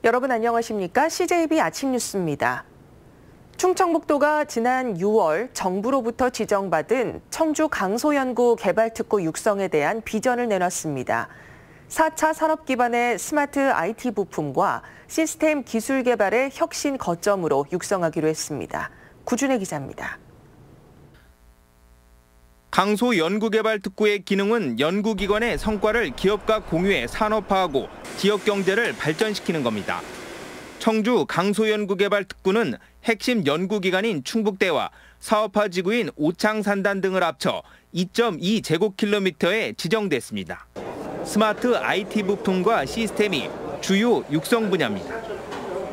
여러분 안녕하십니까? CJB 아침 뉴스입니다. 충청북도가 지난 6월 정부로부터 지정받은 청주 강소연구 개발특구 육성에 대한 비전을 내놨습니다. 4차 산업 기반의 스마트 IT 부품과 시스템 기술 개발의 혁신 거점으로 육성하기로 했습니다. 구준혜 기자입니다. 강소연구개발특구의 기능은 연구기관의 성과를 기업과 공유해 산업화하고 지역경제를 발전시키는 겁니다. 청주 강소연구개발특구는 핵심 연구기관인 충북대와 사업화 지구인 오창산단 등을 합쳐 2.2제곱킬로미터에 지정됐습니다. 스마트 IT 부품과 시스템이 주요 육성 분야입니다.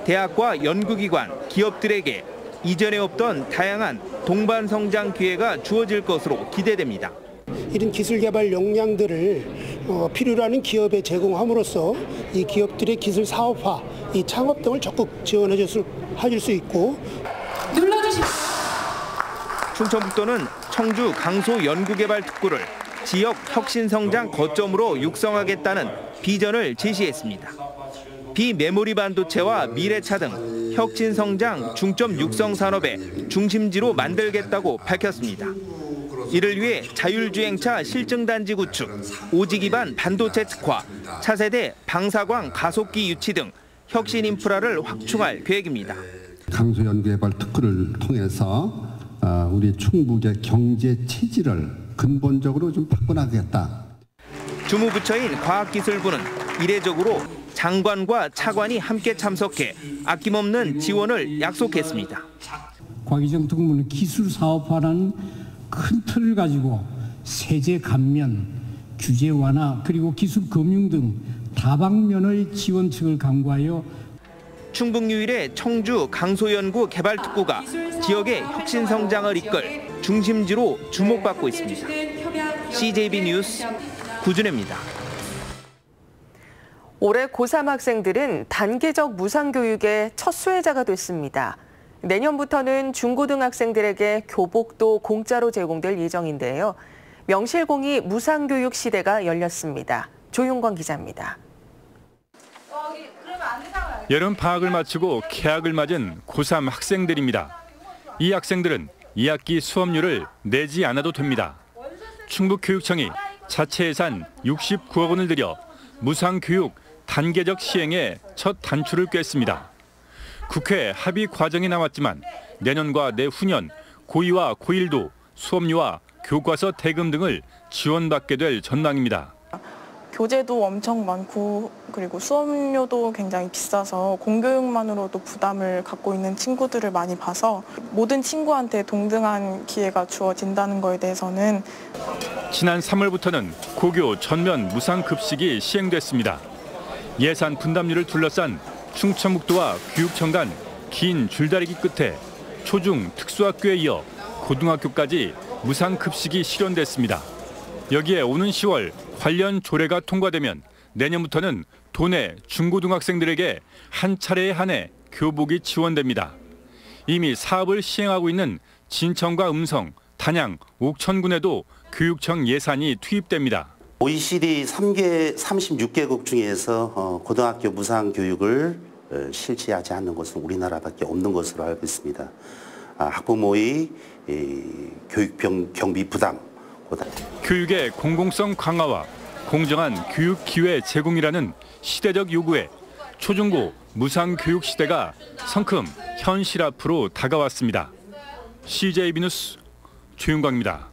대학과 연구기관, 기업들에게 이전에 없던 다양한 동반 성장 기회가 주어질 것으로 기대됩니다. 이런 기술 개발 역량들을 필요로 하는 기업에 제공함으로써 이 기업들의 기술 사업화, 이 창업 등을 적극 지원해 줄 수 있고. 눌러주십시오. 충청북도는 청주 강소연구개발특구를 지역 혁신성장 거점으로 육성하겠다는 비전을 제시했습니다. 비메모리 반도체와 미래차 등 혁신성장 중점 육성 산업의 중심지로 만들겠다고 밝혔습니다. 이를 위해 자율주행차 실증단지 구축, 오지 기반 반도체 특화, 차세대 방사광 가속기 유치 등 혁신 인프라를 확충할 계획입니다. 강소연구개발 특구를 통해서 우리 충북의 경제 체질을 근본적으로 좀 바꿔나가겠다. 주무부처인 과학기술부는 이례적으로 장관과 차관이 함께 참석해 아낌없는 지원을 약속했습니다. 과기정 특구는 기술 사업화라는 큰 틀을 가지고 세제 감면, 규제 완화, 그리고 기술 금융 등 다방면의 지원책을 강구하여 충북 유일의 청주 강소연구 개발특구가 지역의 혁신 성장을 이끌 중심지로 주목받고 있습니다. CJB 뉴스 구준혜입니다. 올해 고3 학생들은 단계적 무상교육의 첫 수혜자가 됐습니다. 내년부터는 중고등학생들에게 교복도 공짜로 제공될 예정인데요. 명실공히 무상교육 시대가 열렸습니다. 조용권 기자입니다. 여름 방학을 마치고 개학을 맞은 고3 학생들입니다. 이 학생들은 2학기 수업료를 내지 않아도 됩니다. 충북교육청이 자체 예산 69억 원을 들여 무상교육 단계적 시행에 첫 단추를 꿰습니다. 국회 합의 과정이 나왔지만 내년과 내후년 고2와 고1도 수업료와 교과서 대금 등을 지원받게 될 전망입니다. 교재도 엄청 많고 그리고 수업료도 굉장히 비싸서 공교육만으로도 부담을 갖고 있는 친구들을 많이 봐서 모든 친구한테 동등한 기회가 주어진다는 거에 대해서는 지난 3월부터는 고교 전면 무상급식이 시행됐습니다. 예산 분담률을 둘러싼 충청북도와 교육청 간 긴 줄다리기 끝에 초중 특수학교에 이어 고등학교까지 무상급식이 실현됐습니다. 여기에 오는 10월 관련 조례가 통과되면 내년부터는 도내 중고등학생들에게 한 차례에 한해 교복이 지원됩니다. 이미 사업을 시행하고 있는 진천과 음성, 단양, 옥천군에도 교육청 예산이 투입됩니다. OECD 36개국 중에서 고등학교 무상교육을 실시하지 않는 곳은 우리나라밖에 없는 것으로 알고 있습니다. 학부모의 교육 경비 부담, 교육의 공공성 강화와 공정한 교육 기회 제공이라는 시대적 요구에 초중고 무상교육 시대가 성큼 현실 앞으로 다가왔습니다. CJB 뉴스 조윤광입니다.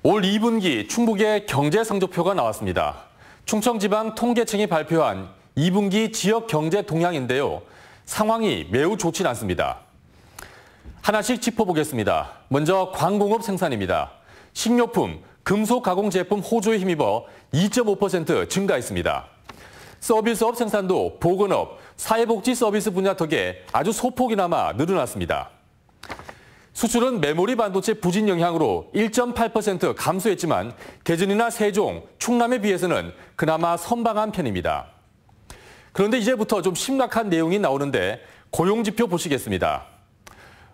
올 2분기 충북의 경제 성적표가 나왔습니다. 충청지방통계청이 발표한 2분기 지역 경제 동향인데요. 상황이 매우 좋진 않습니다. 하나씩 짚어보겠습니다. 먼저 광공업 생산입니다. 식료품, 금속 가공 제품 호조에 힘입어 2.5% 증가했습니다. 서비스업 생산도 보건업, 사회복지 서비스 분야 덕에 아주 소폭이나마 늘어났습니다. 수출은 메모리 반도체 부진 영향으로 1.8% 감소했지만 개천이나 세종, 충남에 비해서는 그나마 선방한 편입니다. 그런데 이제부터 좀 심각한 내용이 나오는데 고용지표 보시겠습니다.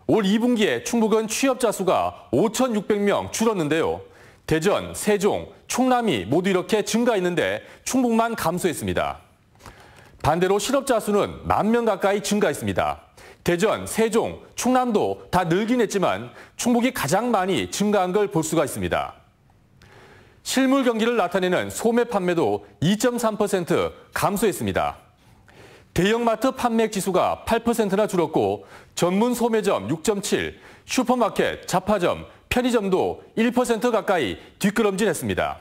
올 2분기에 충북은 취업자 수가 5,600명 줄었는데요. 대전, 세종, 충남이 모두 이렇게 증가했는데 충북만 감소했습니다. 반대로 실업자 수는 10,000명 가까이 증가했습니다. 대전, 세종, 충남도 다 늘긴 했지만 충북이 가장 많이 증가한 걸 볼 수가 있습니다. 실물 경기를 나타내는 소매 판매도 2.3% 감소했습니다. 대형마트 판매액 지수가 8%나 줄었고 전문 소매점 6.7, 슈퍼마켓, 잡화점, 편의점도 1% 가까이 뒷걸음질했습니다.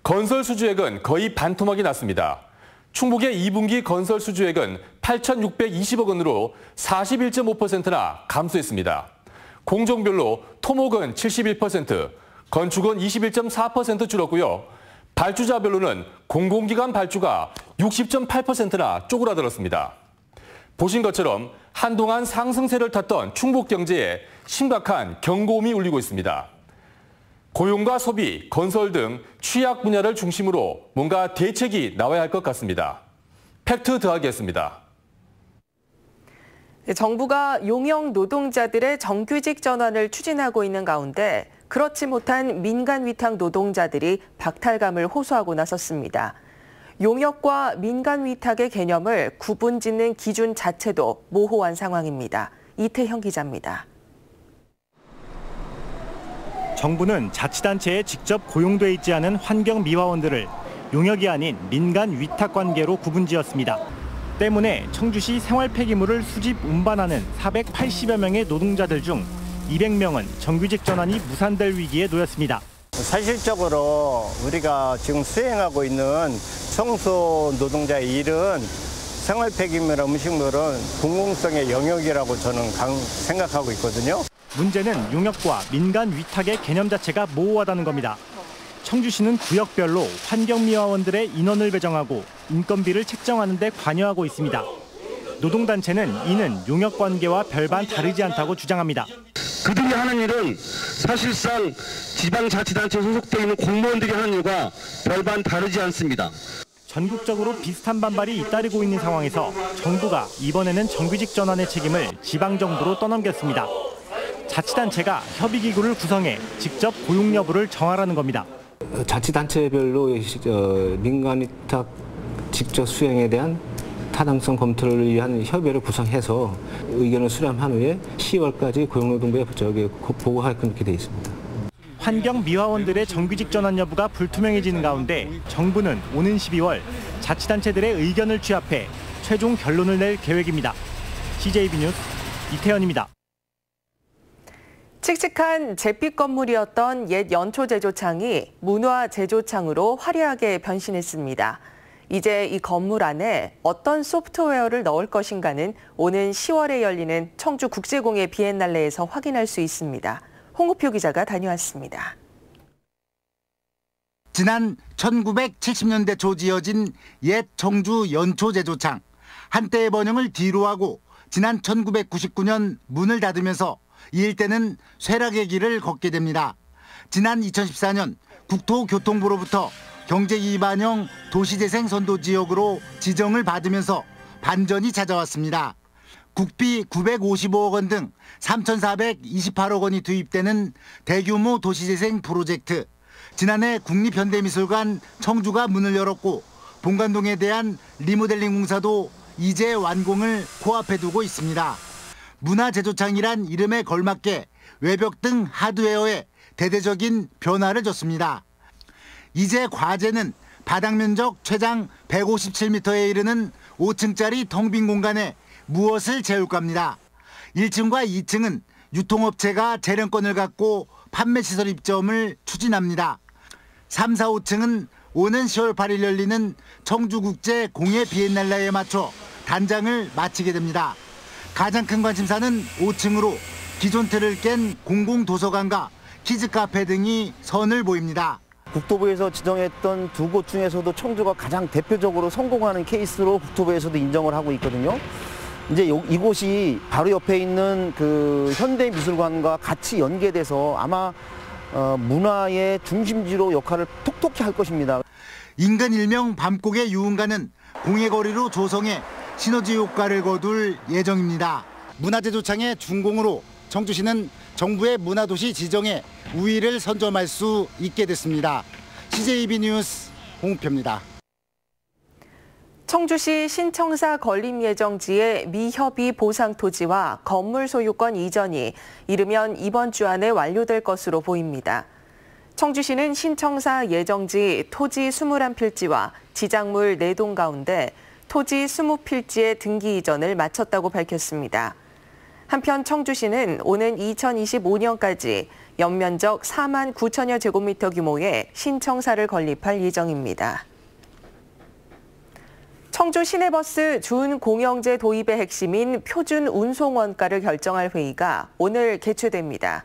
건설 수주액은 거의 반토막이 났습니다. 충북의 2분기 건설 수주액은 8,620억 원으로 41.5%나 감소했습니다. 공종별로 토목은 71%, 건축은 21.4% 줄었고요. 발주자별로는 공공기관 발주가 60.8%나 쪼그라들었습니다. 보신 것처럼 한동안 상승세를 탔던 충북 경제에 심각한 경고음이 울리고 있습니다. 고용과 소비, 건설 등 취약 분야를 중심으로 뭔가 대책이 나와야 할 것 같습니다. 팩트 더하기였습니다. 정부가 용역 노동자들의 정규직 전환을 추진하고 있는 가운데 그렇지 못한 민간 위탁 노동자들이 박탈감을 호소하고 나섰습니다. 용역과 민간 위탁의 개념을 구분짓는 기준 자체도 모호한 상황입니다. 이태형 기자입니다. 정부는 자치단체에 직접 고용돼 있지 않은 환경미화원들을 용역이 아닌 민간 위탁관계로 구분지었습니다. 때문에 청주시 생활폐기물을 수집 운반하는 480여 명의 노동자들 중 200명은 정규직 전환이 무산될 위기에 놓였습니다. 사실적으로 우리가 지금 수행하고 있는 청소 노동자의 일은 생활폐기물 음식물은 공공성의 영역이라고 저는 생각하고 있거든요. 문제는 용역과 민간 위탁의 개념 자체가 모호하다는 겁니다. 청주시는 구역별로 환경미화원들의 인원을 배정하고 인건비를 책정하는 데 관여하고 있습니다. 노동단체는 이는 용역관계와 별반 다르지 않다고 주장합니다. 그들이 하는 일은 사실상 지방자치단체에 소속되어 있는 공무원들이 하는 일과 별반 다르지 않습니다. 전국적으로 비슷한 반발이 잇따르고 있는 상황에서 정부가 이번에는 정규직 전환의 책임을 지방정부로 떠넘겼습니다. 자치단체가 협의기구를 구성해 직접 고용 여부를 정하라는 겁니다. 자치단체별로 민간 위탁 직접 수행에 대한 타당성 검토를 위한 협의회를 구성해서 의견을 수렴한 후에 10월까지 고용노동부에 보고할 그렇게 돼 있습니다. 환경미화원들의 정규직 전환 여부가 불투명해지는 가운데 정부는 오는 12월 자치단체들의 의견을 취합해 최종 결론을 낼 계획입니다. CJB 뉴스 이태현입니다. 칙칙한 잿빛 건물이었던 옛 연초 제조창이 문화 제조창으로 화려하게 변신했습니다. 이제 이 건물 안에 어떤 소프트웨어를 넣을 것인가는 오는 10월에 열리는 청주국제공예 비엔날레에서 확인할 수 있습니다. 홍우표 기자가 다녀왔습니다. 지난 1970년대 초 지어진 옛 청주 연초 제조창. 한때의 번영을 뒤로하고 지난 1999년 문을 닫으면서 이 일대는 쇠락의 길을 걷게 됩니다. 지난 2014년 국토교통부로부터 경제기반형 도시재생 선도지역으로 지정을 받으면서 반전이 찾아왔습니다. 국비 955억 원 등 3,428억 원이 투입되는 대규모 도시재생 프로젝트. 지난해 국립현대미술관 청주가 문을 열었고 본관동에 대한 리모델링 공사도 이제 완공을 코앞에 두고 있습니다. 문화제조창이란 이름에 걸맞게 외벽 등 하드웨어에 대대적인 변화를 줬습니다. 이제 과제는 바닥 면적 최장 157m에 이르는 5층짜리 텅 빈 공간에 무엇을 채울까입니다. 1층과 2층은 유통업체가 재량권을 갖고 판매시설 입점을 추진합니다. 3, 4, 5층은 오는 10월 8일 열리는 청주국제 공예 비엔날레에 맞춰 단장을 마치게 됩니다. 가장 큰 관심사는 5층으로 기존 틀을 깬 공공도서관과 키즈카페 등이 선을 보입니다. 국토부에서 지정했던 두 곳 중에서도 청주가 가장 대표적으로 성공하는 케이스로 국토부에서도 인정을 하고 있거든요. 이제 이곳이 바로 옆에 있는 그 현대미술관과 같이 연계돼서 아마 문화의 중심지로 역할을 톡톡히 할 것입니다. 인근 일명 밤고개 유흥가는 공예거리로 조성해 시너지 효과를 거둘 예정입니다. 문화제조창의 준공으로 청주시는 정부의 문화도시 지정에 우위를 선점할 수 있게 됐습니다. CJB 뉴스 홍표입니다. 청주시 신청사 건립 예정지의 미협의 보상 토지와 건물 소유권 이전이 이르면 이번 주 안에 완료될 것으로 보입니다. 청주시는 신청사 예정지 토지 21필지와 지작물 4동 가운데 토지 20필지의 등기 이전을 마쳤다고 밝혔습니다. 한편 청주시는 오는 2025년까지 연면적 4만 9천여 제곱미터 규모의 신청사를 건립할 예정입니다. 청주 시내버스 준공영제 도입의 핵심인 표준 운송 원가를 결정할 회의가 오늘 개최됩니다.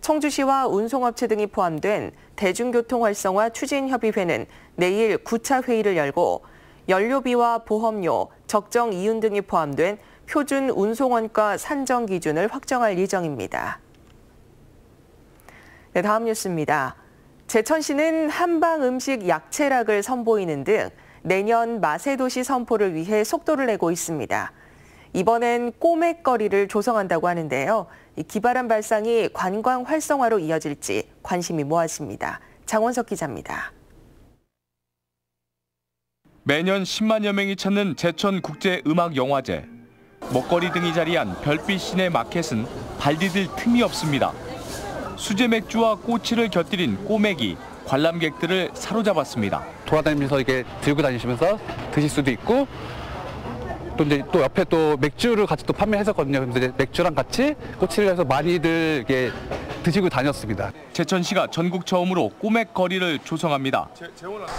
청주시와 운송업체 등이 포함된 대중교통 활성화 추진협의회는 내일 9차 회의를 열고 연료비와 보험료, 적정 이윤 등이 포함된 표준 운송원가 산정 기준을 확정할 예정입니다. 네, 다음 뉴스입니다. 제천시는 한방 음식 약체락을 선보이는 등 내년 맛의 도시 선포를 위해 속도를 내고 있습니다. 이번엔 꼬맥거리를 조성한다고 하는데요. 이 기발한 발상이 관광 활성화로 이어질지 관심이 모아집니다. 장원석 기자입니다. 매년 10만여 명이 찾는 제천국제음악영화제. 먹거리 등이 자리한 별빛 시내 마켓은 발 디딜 틈이 없습니다. 수제 맥주와 꼬치를 곁들인 꼬맥이 관람객들을 사로잡았습니다. 돌아다니면서 이렇게 들고 다니시면서 드실 수도 있고 또 옆에 또 맥주를 같이 또 판매했었거든요. 그래서 이제 맥주랑 같이 꼬치를 해서 많이들 이렇게 드시고 다녔습니다. 제천시가 전국 처음으로 꼬맥 거리를 조성합니다.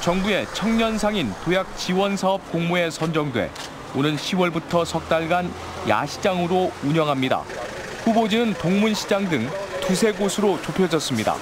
정부의 청년상인 도약 지원 사업 공모에 선정돼 오는 10월부터 석 달간 야시장으로 운영합니다. 후보지는 동문시장 등 두세 곳으로 좁혀졌습니다.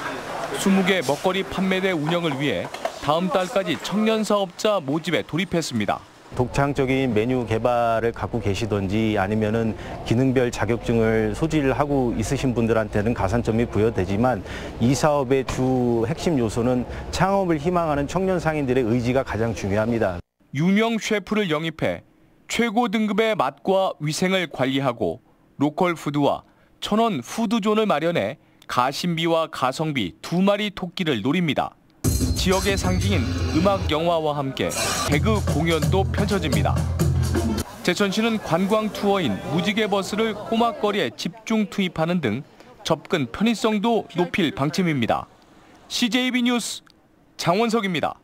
20개 먹거리 판매대 운영을 위해 다음 달까지 청년 사업자 모집에 돌입했습니다. 독창적인 메뉴 개발을 갖고 계시든지 아니면은 기능별 자격증을 소지를 하고 있으신 분들한테는 가산점이 부여되지만 이 사업의 주 핵심 요소는 창업을 희망하는 청년 상인들의 의지가 가장 중요합니다. 유명 셰프를 영입해 최고 등급의 맛과 위생을 관리하고 로컬 푸드와 천원 푸드존을 마련해 가심비와 가성비 2마리 토끼를 노립니다. 지역의 상징인 음악 영화와 함께 개그 공연도 펼쳐집니다. 제천시는 관광 투어인 무지개 버스를 꼬막거리에 집중 투입하는 등 접근 편의성도 높일 방침입니다. CJB 뉴스 장원석입니다.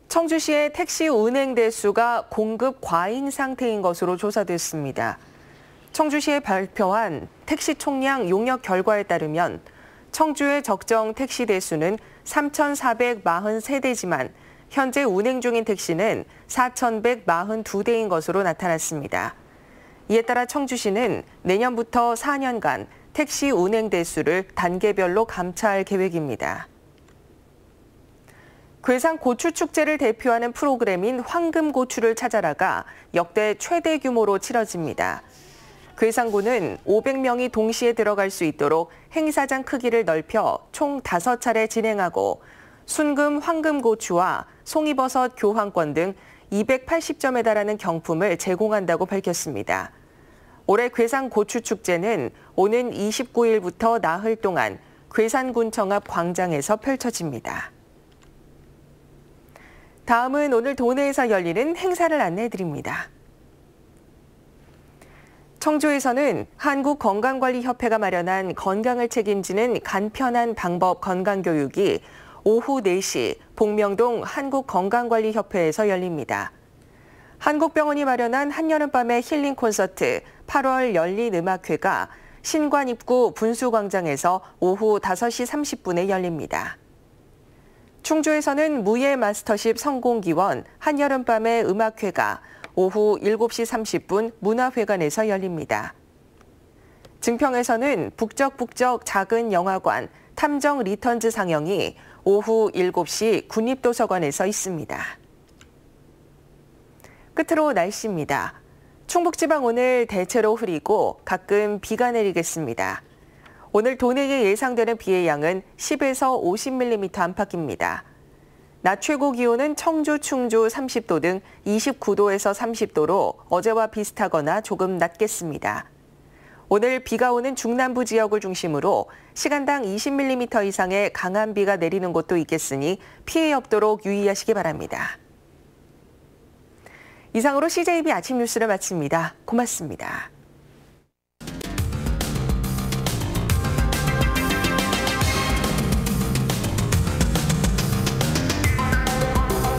청주시의 택시 운행 대수가 공급 과잉 상태인 것으로 조사됐습니다. 청주시에 발표한 택시 총량 용역 결과에 따르면 청주의 적정 택시 대수는 3,443대지만 현재 운행 중인 택시는 4,142대인 것으로 나타났습니다. 이에 따라 청주시는 내년부터 4년간 택시 운행 대수를 단계별로 감차할 계획입니다. 괴산 고추축제를 대표하는 프로그램인 황금고추를 찾아라가 역대 최대 규모로 치러집니다. 괴산군은 500명이 동시에 들어갈 수 있도록 행사장 크기를 넓혀 총 5차례 진행하고 순금 황금고추와 송이버섯 교환권 등 280점에 달하는 경품을 제공한다고 밝혔습니다. 올해 괴산고추축제는 오는 29일부터 나흘 동안 괴산군청 앞 광장에서 펼쳐집니다. 다음은 오늘 도내에서 열리는 행사를 안내해드립니다. 청주에서는 한국건강관리협회가 마련한 건강을 책임지는 간편한 방법 건강교육이 오후 4시 복명동 한국건강관리협회에서 열립니다. 한국병원이 마련한 한여름밤의 힐링 콘서트 8월 열린 음악회가 신관입구 분수광장에서 오후 5시 30분에 열립니다. 충주에서는 무예 마스터십 성공기원 한여름밤의 음악회가 오후 7시 30분 문화회관에서 열립니다. 증평에서는 북적북적 작은 영화관 탐정 리턴즈 상영이 오후 7시 국립도서관에서 있습니다. 끝으로 날씨입니다. 충북지방 오늘 대체로 흐리고 가끔 비가 내리겠습니다. 오늘 도내에 예상되는 비의 양은 10에서 50mm 안팎입니다. 낮 최고 기온은 청주, 충주 30도 등 29도에서 30도로 어제와 비슷하거나 조금 낮겠습니다. 오늘 비가 오는 중남부 지역을 중심으로 시간당 20mm 이상의 강한 비가 내리는 곳도 있겠으니 피해 없도록 유의하시기 바랍니다. 이상으로 CJB 아침 뉴스를 마칩니다. 고맙습니다.